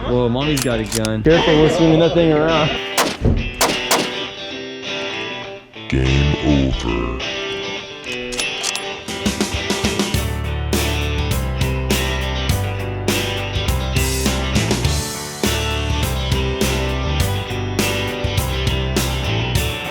Whoa, mommy's got a gun. Careful, we're swinging that thing around. Game over.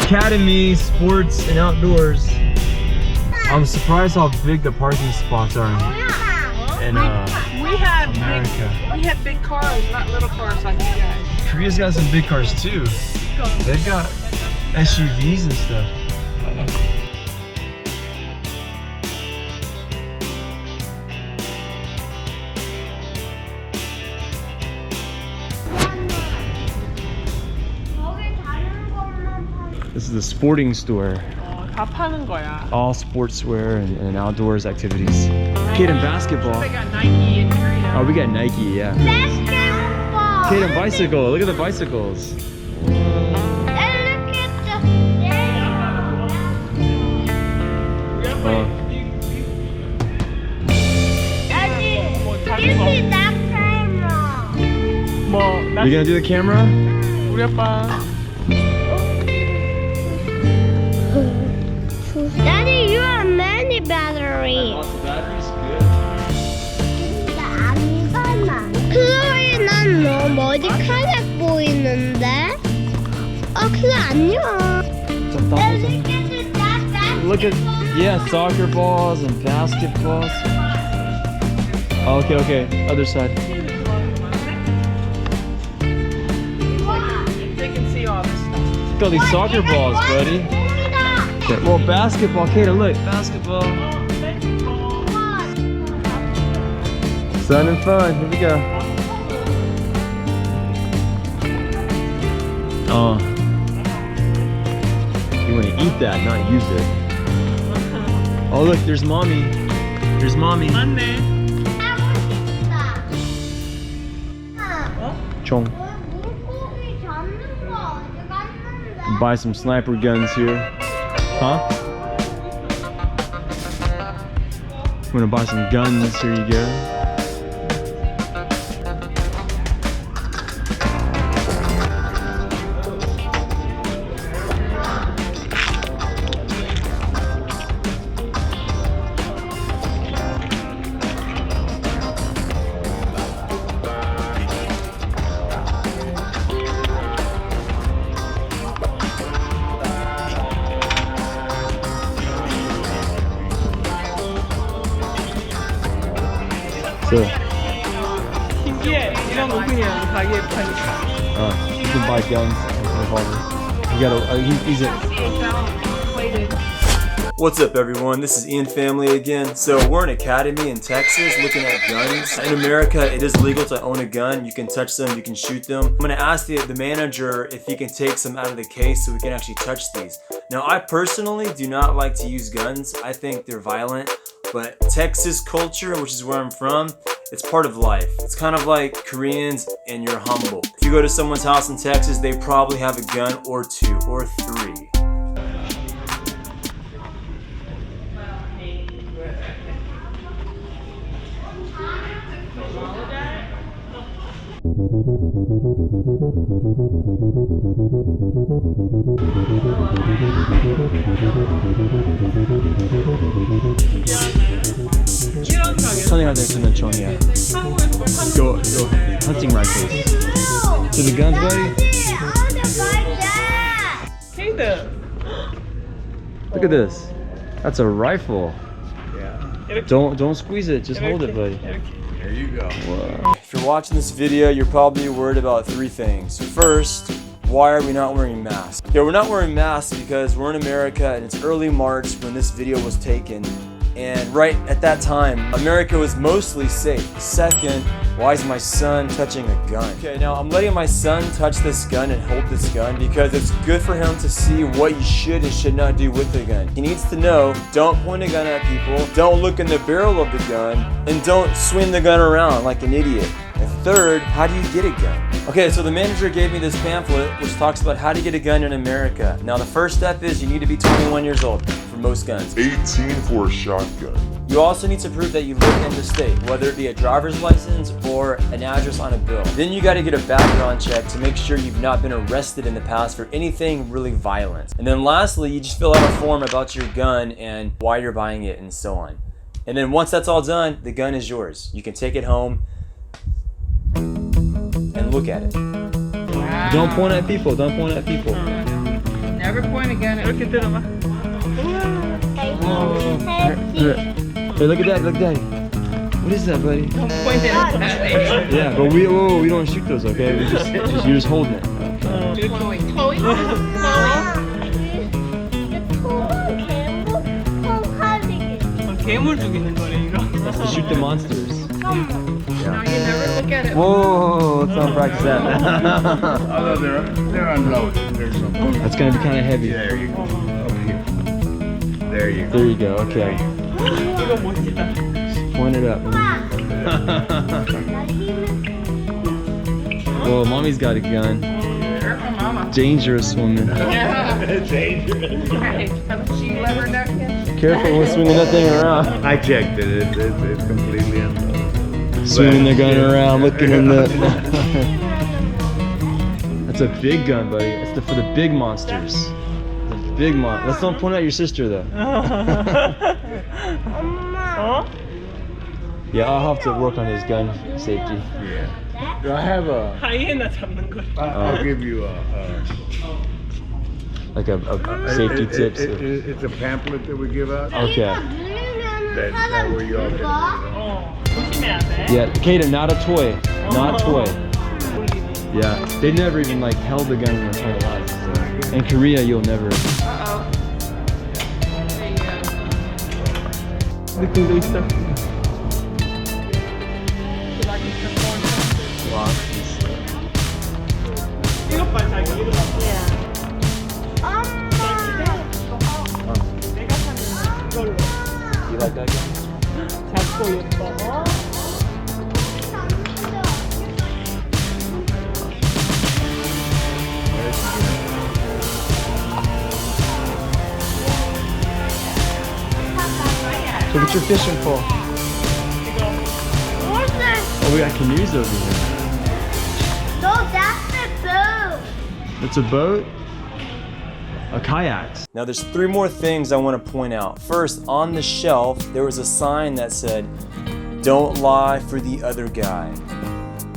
Academy, sports, and outdoors. I'm surprised how big the parking spots are in We have America. big cars, not little cars like you guys. Korea's got some big cars too. They've got SUVs and stuff. This is the sporting store. 다 파는 거야. All sportswear and outdoors activities. Kid and basketball. They got Nike and Korea. Oh, we got Nike, yeah. Basketball. Kid and bicycle. Look at the bicycles. Give me that camera. 뭐, You gonna do the camera? 우리 아빠. Daddy, you have many batteries. 클로이, 난 너 머리카락 보이는데? 클로이 안녕. Look at, yeah, soccer balls and basketballs. Oh, okay, other side. They can see all this stuff. Look at all these soccer balls, buddy. Okay, well, basketball, Kata, look, basketball. Sun and fun, here we go. Oh. You want to eat that, not use it. Oh, look, there's mommy. There's mommy. 맞네. Chong. 물고기 잡는 거 어디 갔는데? Buy some sniper guns here. Huh? I'm gonna buy some guns. Here you go. So, 신기해. 이런 거 그냥 가게에 파니까. you can buy guns. You gotta. He's a. Plated. What's up, everyone? This is Ian Family again. So we're in Academy in Texas looking at guns. In America, it is legal to own a gun. You can touch them, you can shoot them. I'm gonna ask the manager if he can take some out of the case so we can actually touch these. Now, I personally do not like to use guns. I think they're violent. But Texas culture, which is where I'm from, it's part of life. It's kind of like Koreans and you're humble. If you go to someone's house in Texas, they probably have a gun or two or three. 이런 가게. Something like that in Chongya. 한국에서 Go hunting rifles. To the guns, buddy. 케이드. Look at this. That's a rifle. 이렇게. Don't squeeze it. Just hold it, buddy. 이렇게. If you're watching this video, you're probably worried about three things. First, why are we not wearing masks? Yeah, we're not wearing masks because we're in America and it's early March when this video was taken. And right at that time, America was mostly safe. Second, why is my son touching a gun? Okay, now I'm letting my son touch this gun and hold this gun because it's good for him to see what you should and should not do with the gun. He needs to know, don't point a gun at people, don't look in the barrel of the gun, and don't swing the gun around like an idiot. And third, how do you get a gun? Okay, so the manager gave me this pamphlet which talks about how to get a gun in America. Now the first step is you need to be 21 years old for most guns. 18 for a shotgun. You also need to prove that you live in the state, whether it be a driver's license or an address on a bill. Then you gotta get a background check to make sure you've not been arrested in the past for anything really violent. And then lastly, you just fill out a form about your gun and why you're buying it and so on. And then once that's all done, the gun is yours. You can take it home and look at it. Wow. Don't point at people. Don't point at people. Never point a gun at 이렇게 들어봐. Hey, look at that. Look at that. What is that, buddy? Don't point it at me. Yeah, but we don't shoot those, okay? You're just holding it. Chloe. 괴물 죽이는 거래 이거. Shoot the monsters. No, you never look at it. Whoa, let's not practice that. Although they're unloaded. There's no point. That's gonna be kind of heavy. There you go. Up here. There you go. There you go. Okay. 이거 멋지다. Point it up. Whoa, mommy's got a gun. Careful, mama. Dangerous woman. Dangerous. Have she let her neck in? Careful when swinging that thing around. I checked it. It's completely unloaded. Swinging the gun around, looking in the. That's a big gun, buddy. It's for the big monsters. The big mon. Let's not point at your sister though. 어? Yeah, I'll have to work on his gun safety. Yeah. Do I have a? 하이에나 잡는 거. I'll give you Like a safety tips. It's a pamphlet that we give out. Okay. That way you all can. 어. 조심해야 돼. Yeah, Kaden, not a toy. Not a toy. Yeah, they never even like held the gun in their entire lives. So. In Korea, you'll never. Uh-oh. There you go. 느낌도 있어. 이것 봐, 자기 이거 봐. 내가 사는 이걸로 You like that gun? 작고 예뻐. So get your fishing pole. What's this? Oh, we got canoes over here. No, that's the boat. It's a boat? A kayak. Now there's 3 more things I want to point out. First, on the shelf, there was a sign that said, "Don't lie for the other guy."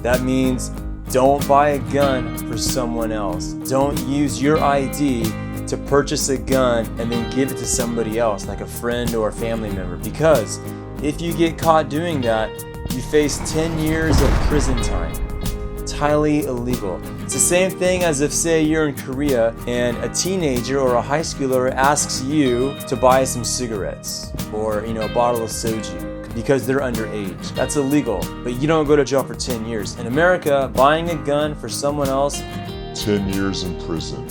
That means don't buy a gun for someone else. Don't use your ID to purchase a gun and then give it to somebody else, like a friend or a family member. Because if you get caught doing that, you face 10 years of prison time. It's highly illegal. It's the same thing as if, say, you're in Korea and a teenager or a high schooler asks you to buy some cigarettes or, a bottle of soju because they're underage. That's illegal, but you don't go to jail for 10 years. In America, buying a gun for someone else, 10 years in prison.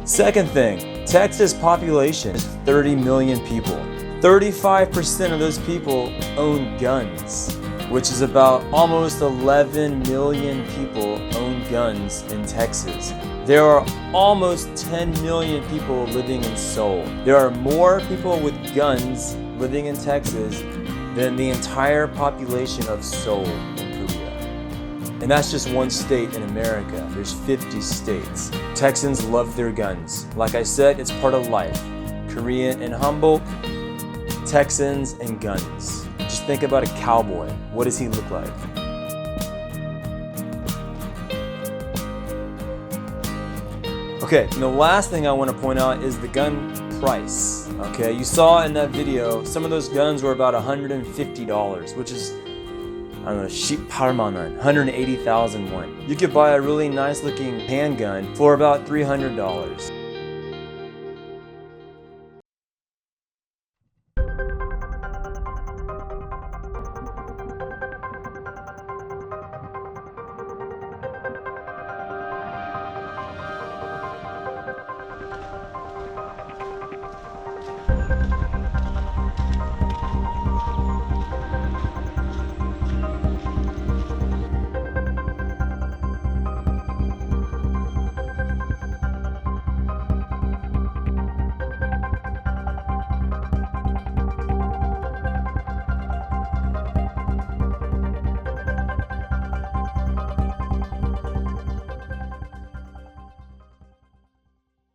Second thing, Texas population is 30 million people. 35% of those people own guns, which is about almost 11 million people own guns in Texas. There are almost 10 million people living in Seoul. There are more people with guns living in Texas than the entire population of Seoul in Korea. And that's just one state in America. There's 50 states. Texans love their guns. Like I said, it's part of life. Korean and Hamburg, Texans and guns. Just think about a cowboy. What does he look like? Okay, and the last thing I want to point out is the gun price. Okay, you saw in that video, some of those guns were about $150, which is, I don't know, 18만 원, 180,000 won. You could buy a really nice looking handgun for about $300.